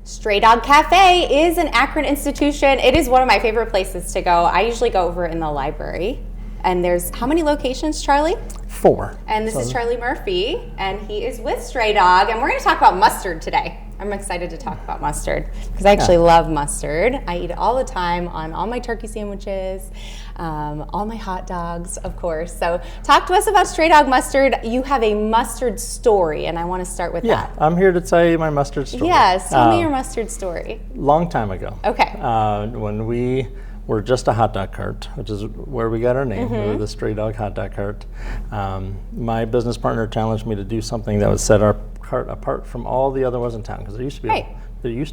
Stray Dog Cafe is an Akron institution. It is one of my favorite places to go. I usually go over in the library. And there's how many locations, Charlie? 4. And this is Charlie Murphy, and he is with Stray Dog, and we're going to talk about mustard today. I'm excited to talk about mustard because I actually love mustard. I eat it all the time on all my turkey sandwiches, all my hot dogs, of course. So talk to us about Stray Dog Mustard. You have a mustard story, and I want to start with that. Yeah, I'm here to tell you my mustard story. Yes, tell me your mustard story. Long time ago. Okay. When we were just a hot dog cart, which is where we got our name. We were the Stray Dog Hot Dog Cart. My business partner challenged me to do something that would set our cart apart from all the other ones in town, because there used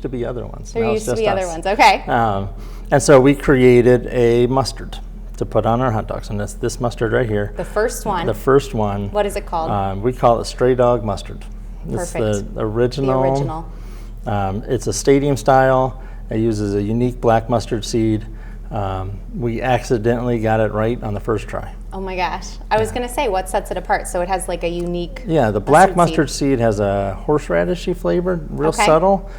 to be other ones. There used to be other ones. Okay. And so we created a mustard to put on our hot dogs, and that's this mustard right here. The first one. The first one. What is it called? We call it Stray Dog Mustard. It's Perfect. the original. The original. It's a stadium style. It uses a unique black mustard seed. We accidentally got it right on the first try. Oh my gosh. I was going to say, what sets it apart? So it has like a unique the black mustard seed has a horseradishy flavor, real subtle.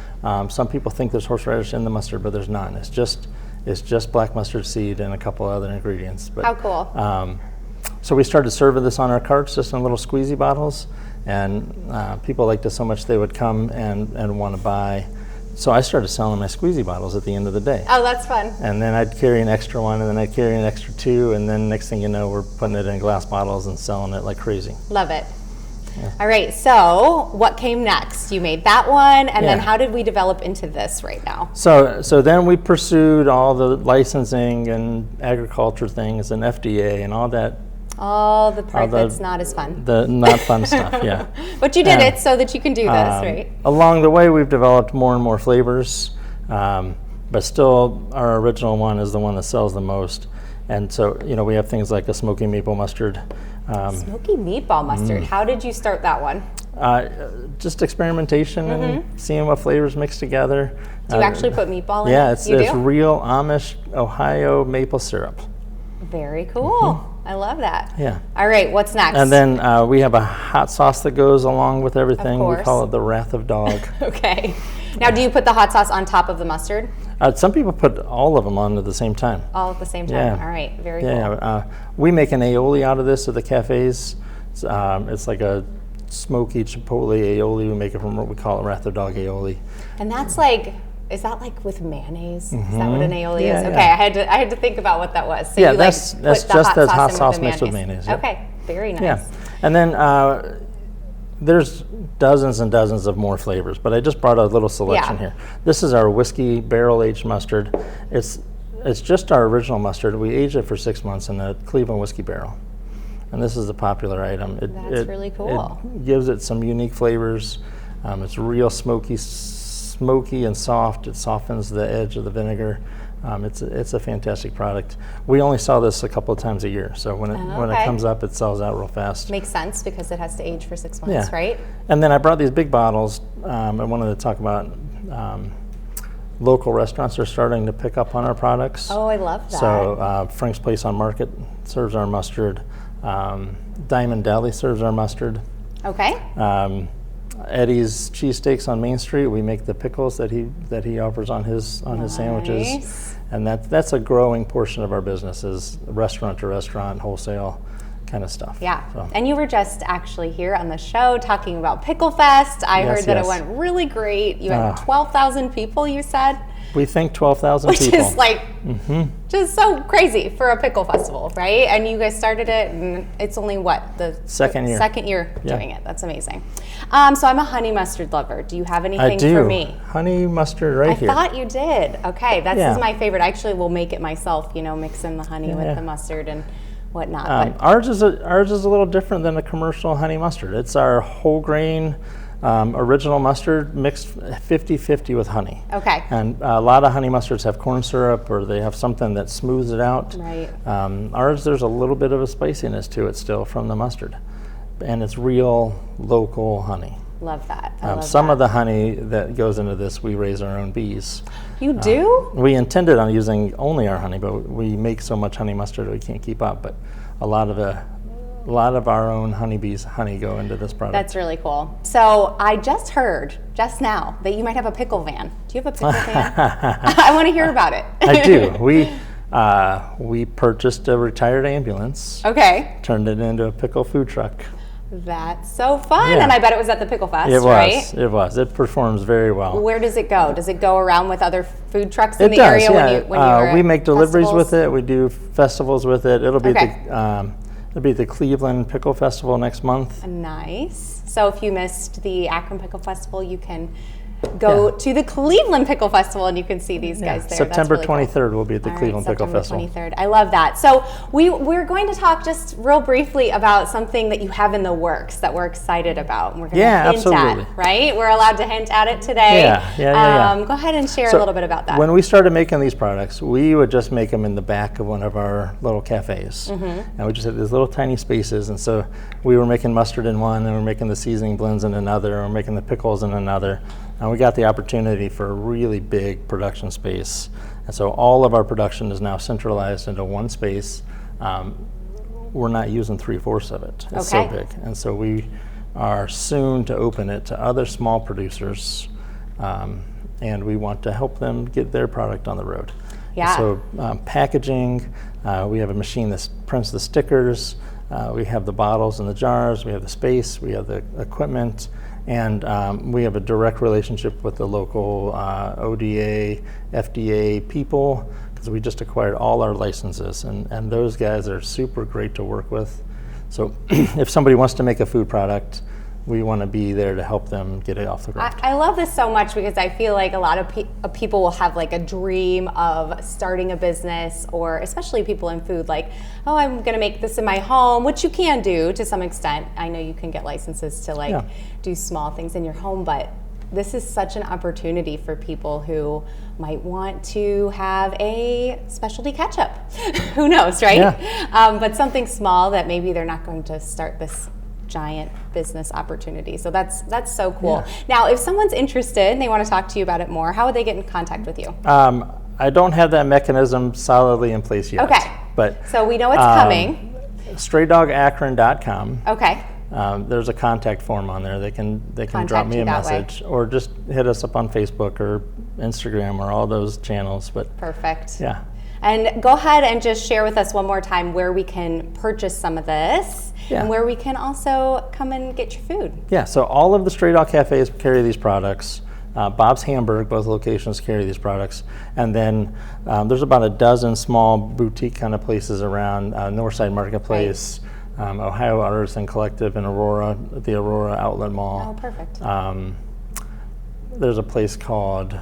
Some people think there's horseradish in the mustard, but there's none. It's just black mustard seed and a couple other ingredients. But, how cool. So we started serving this on our carts, just in little squeezy bottles, and people liked it so much they would come and want to buy. So I started selling my squeezy bottles at the end of the day. Oh, that's fun. And then I'd carry an extra one, and then I'd carry an extra 2, and then next thing you know, we're putting it in glass bottles and selling it like crazy. Love it. Yeah. All right, so what came next? You made that one, and then how did we develop into this right now? So then we pursued all the licensing and agriculture things and FDA and all that. All the part that's not as fun. The not fun stuff, yeah. But you did it so that you can do this, right? Along the way, we've developed more and more flavors, but still our original one is the one that sells the most. And so, we have things like a smoky maple mustard. Smoky meatball mustard. How did you start that one? Just experimentation and seeing what flavors mix together. Do you actually put meatball in it? Yeah, it's real Amish Ohio maple syrup. Very cool. I love that. Yeah. All right, what's next? And then we have a hot sauce that goes along with everything. Of course. We call it the Wrath of Dog. Okay. Now, do you put the hot sauce on top of the mustard? Some people put all of them on at the same time. All at the same time? Yeah. All right, very cool. Yeah, we make an aioli out of this at the cafes. It's like a smoky chipotle aioli. We make it from what we call it Wrath of Dog aioli. And that's like... Is that like with mayonnaise? Is that what an aioli is? Okay, Yeah. I had to think about what that was. So that's just as hot sauce mixed with mayonnaise. Yep. Okay, very nice. Yeah, and then there's dozens and dozens of more flavors, but I just brought a little selection here. This is our whiskey barrel-aged mustard. It's just our original mustard. We aged it for 6 months in a Cleveland whiskey barrel, and this is a popular item. That's really cool. It gives it some unique flavors. It's real smoky and soft. It softens the edge of the vinegar. It's a fantastic product. We only sell this a couple of times a year, so when it comes up, it sells out real fast. Makes sense because it has to age for 6 months, right? And then I brought these big bottles. I wanted to talk about local restaurants are starting to pick up on our products. Oh, I love that. So Frank's Place on Market serves our mustard. Diamond Deli serves our mustard. Okay. Eddie's Cheesesteaks on Main Street. We make the pickles that he offers on his sandwiches, and that's a growing portion of our business is restaurant to restaurant, wholesale kind of stuff. Yeah, so. And you were just actually here on the show talking about Pickle Fest. I heard that it went really great. You had 12,000 people, you said? We think 12,000 people. Which is like just so crazy for a pickle festival, right? And you guys started it, and it's only the second year doing it. That's amazing. So I'm a honey mustard lover. Do you have anything for me? Honey mustard here. I thought you did. Okay, this is my favorite. I actually will make it myself, mix in the honey with the mustard and whatnot. Ours is a little different than a commercial honey mustard. It's our whole grain original mustard mixed 50-50 with honey. Okay. And a lot of honey mustards have corn syrup or they have something that smooths it out. Right. Ours, there's a little bit of a spiciness to it still from the mustard. And it's real local honey. Love that. Some of the honey that goes into this, we raise our own bees. You do? We intended on using only our honey, but we make so much honey mustard that we can't keep up. But a lot of a lot of our own honeybees' honey go into this product. That's really cool. So I just heard just now that you might have a pickle van. Do you have a pickle van? I want to hear about it. I do. We purchased a retired ambulance. Okay. Turned it into a pickle food truck. That's so fun. Yeah. And I bet it was at the Pickle Fest, It was. right? It was. It performs very well. Where does it go? Does it go around with other food trucks in It the does, area yeah. when you're we at make deliveries festivals? with it. We do festivals with it. It'll be Okay. it'll be the Cleveland Pickle Festival next month. Nice. So if you missed the Akron Pickle Festival, you can go to the Cleveland Pickle Festival and you can see these guys there. September That's really 23rd will be at the All right, Cleveland Pickle September Festival. 23rd. I love that. So we're going to talk just real briefly about something that you have in the works that we're excited about. And we're going to hint absolutely. at, right? We're allowed to hint at it today. Yeah. Go ahead and share So a little bit about that. When we started making these products, we would just make them in the back of one of our little cafes. And we just had these little tiny spaces. And so we were making mustard in one, and we're making the seasoning blends in another, and we're making the pickles in another. And we got the opportunity for a really big production space. And so all of our production is now centralized into one space. We're not using 3/4 of it. It's so big. And so we are soon to open it to other small producers. And we want to help them get their product on the road. Yeah. So packaging, we have a machine that prints the stickers. We have the bottles and the jars. We have the space. We have the equipment. And we have a direct relationship with the local ODA, FDA people, because we just acquired all our licenses. And those guys are super great to work with. So if somebody wants to make a food product, we want to be there to help them get it off the ground. I love this so much because I feel like a lot of people will have like a dream of starting a business, or especially people in food, like, oh, I'm going to make this in my home, which you can do to some extent. I know you can get licenses to do small things in your home, but this is such an opportunity for people who might want to have a specialty ketchup. Who knows, right? Yeah. But something small that maybe they're not going to start this giant business opportunity. So that's so cool. Yeah. Now, if someone's interested and they want to talk to you about it more, how would they get in contact with you? I don't have that mechanism solidly in place yet. Okay. But so we know it's coming. StrayDogAkron.com. Okay. There's a contact form on there. They can Contact drop me you a that way. message, or just hit us up on Facebook or Instagram or all those channels. But Perfect. yeah. And go ahead and just share with us one more time where we can purchase some of this, Yeah. and where we can also come and get your food. Yeah, so all of the Stray Dog Cafes carry these products. Bob's Hamburg, both locations carry these products. And then there's about a dozen small boutique kind of places around Northside Marketplace, Ohio Artisan Collective in Aurora, at the Aurora Outlet Mall. Oh, perfect. There's a place called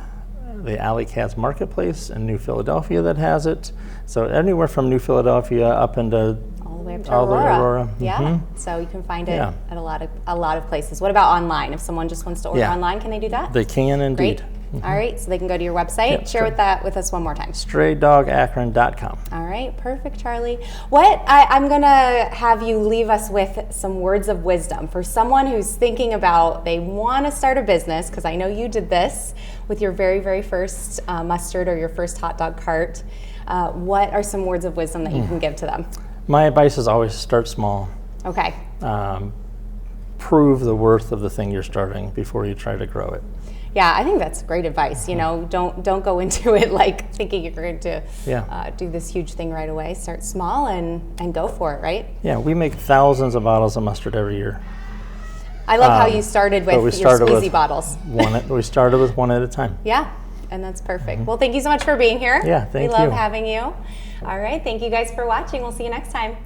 the Alley Cats Marketplace in New Philadelphia that has it. So anywhere from New Philadelphia up into all the way up to all the way to Aurora. Yeah, so you can find it Yeah. at a lot of places. What about online? If someone just wants to order online, can they do that? They can indeed. Great. All right, so they can go to your website. Yep, Share with that with us one more time. StrayDogAkron.com. All right, perfect, Charlie. I'm gonna have you leave us with some words of wisdom for someone who's thinking about, they want to start a business, because I know you did this with your very, very first mustard or your first hot dog cart. What are some words of wisdom that you can give to them? My advice is always start small. Okay. Prove the worth of the thing you're starting before you try to grow it. Yeah, I think that's great advice. You know, don't go into it like thinking you're going to do this huge thing right away. Start small and go for it, right? Yeah, we make thousands of bottles of mustard every year. I love how you started with your squeezy bottles. We started with one at a time. Yeah, and that's perfect. Well, thank you so much for being here. Yeah, thank you. We love having you. All right, thank you guys for watching. We'll see you next time.